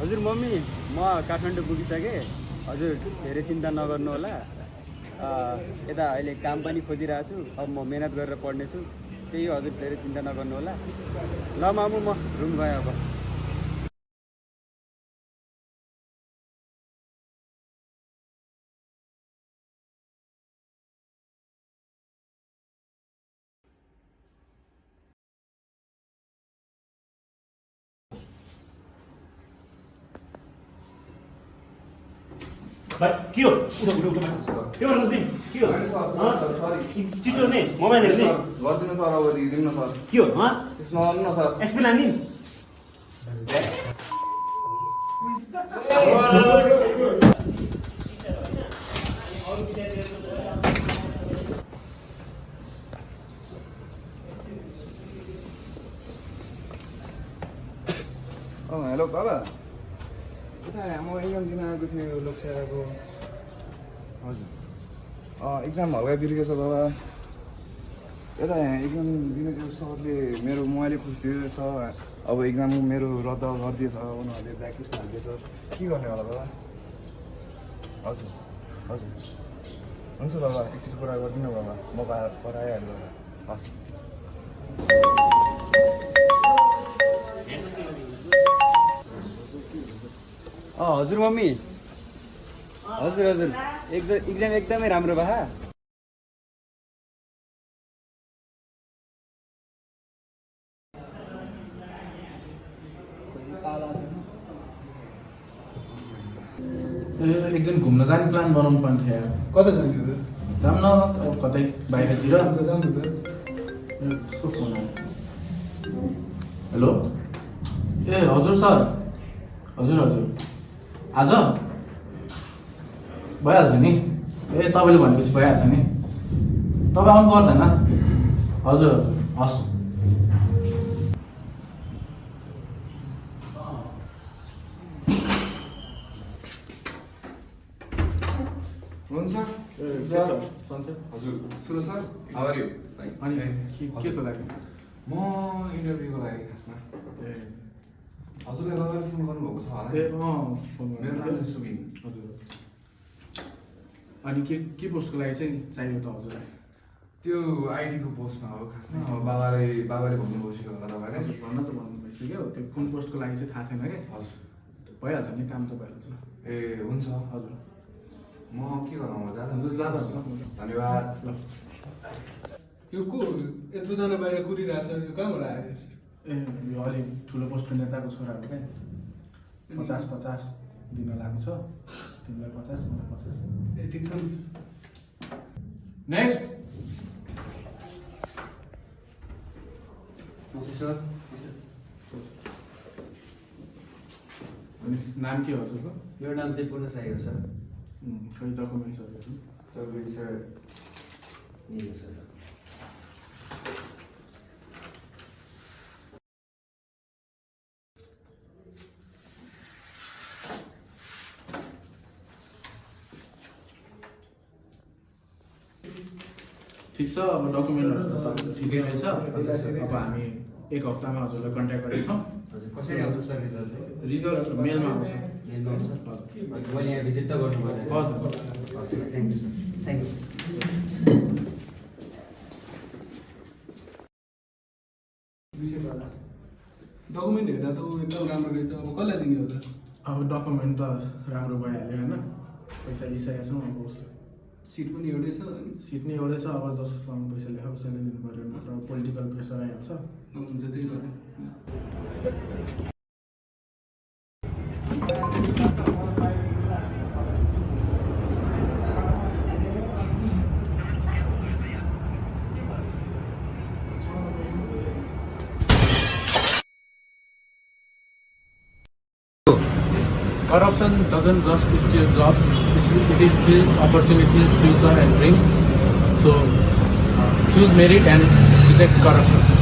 हजुर मम्मी म काठमाडौँ पुगिसकेँ हजुर धेरै चिन्ता नगर्नु होला यता अहिले काम पनि खोजिरहेको छु अब म मेहनत गरेर पढ्नेछु त्यही हो हजुर धेरै चिन्ता नगर्नु होला ल मामु म रुम गएँ अब भाइ के हो उठो उठो उठो के गर्नु नि के हो चिचो नि मोबाइल हेर्ने गर्दिनु सर अब दिदिनु न सर के हो त्यसमा गर्नु न सर एक्सप्लेन हान्दिन हेलो बाबा यता म एक्जाम दिन आएको थियो लोकसेवाको हजुर एक्जाम हल्का बिर्केछ बाबा यता एक्जाम दिने त्यो सरले मेरो मोबाइलै खुज्दिएछ अब एक्जाम मेरो रद्द गरिदिएछ उनीहरूले ब्ल्याकलिस्ट हालिदिएछ के गर्ने होला बाबा हजुर हजुर हुन्छ बाबा एकचोटि कुरा गरिदिनु बाबा म कराइहाल्छु बाबा हस् हजुर मम्मी हजुर हजुर एक्जाम एकदमै राम्रो भए एकदम घुम्न जाने प्लान बनाउनु पर्ने थियो यार कता जाने हो जाऊँ न अब कतै बाहिरतिर जानु त उसको फोन आयो हेलो ए हजुर सर हजुर हजुर आज भइहाल्छ नि ए तपाईँले भनेपछि भइहाल्छ नि तपाईँ आउनु पर्दैन हजुर हजुर हस् हुन्छ सन्चै हजुर सुरु सर हाउ आर यु अनि के को लागि म इन्टरभ्यूको लागि खासमा ए हजुरलाई बाबाले फोन गर्नुभएको छ होला ए फोन मेरो नाम चाहिँ सुबिन हजुर अनि के पोस्टको लागि चाहिँ चाहियो त हजुरलाई त्यो आइटीको पोस्टमा हो खासमा अब बाबाले भन्नु बसेको होला तपाईँलाई हजुर भन्न त भन्नु भइसक्यो त्यो कुन पोस्टको लागि चाहिँ थाहा थिएन क्या हजुर भइहाल्छ नि काम त भइहाल्छ ए हुन्छ हजुर म के गरौँ अब जाँदा हजुर जाँदा हुन्छ धन्यवाद ल यो को यत्रोजना बाहिर कुरिरहेछ यो कहाँबाट आयो ए यो अलिक ठुलो पोस्टको नेताको छोराहरू क्या 50-50 दिन लाग्छ तिमीलाई 50 मलाई 50 ए ठिक छ नि नेक्स्ट सर अनि नाम के हो हजुरको मेरो नाम चाहिँ पूर्ण साई हो सर खै डकुमेन्ट्सहरू तपाईँ सर यही हो सर ठिक छ अब डकुमेन्टहरू त तपाईँको ठिकै रहेछ अब हामी एक हप्तामा हजुरलाई कन्ट्याक्ट गरेछौँ हजुर कसरी आउँछ सर रिजल्ट चाहिँ रिजल्ट मेलमा आउँछ मेलमा आउँछ मैले यहाँ भिजिट त गर्नु पर्दैन हजुर हस् thank you sir thank you document हेर्दा त ऊ एकदम राम्रो रहेछ अब कसलाई दिने हो त अब डकुमेन्ट त राम्रो भइहाल्यो होइन पैसा लिइसकेका छौँ अब सिट पनि एउटै छ अनि सिट नै एउटै छ अब जससँग पैसा ल्याएको उसैले दिनु पऱ्यो नत्र पोलिटिकल प्रेसर आइहाल्छ हुन्छ त्यही गर्ने Corruption doesn't just steal jobs, it steals opportunities, future and dreams. So choose merit and reject corruption.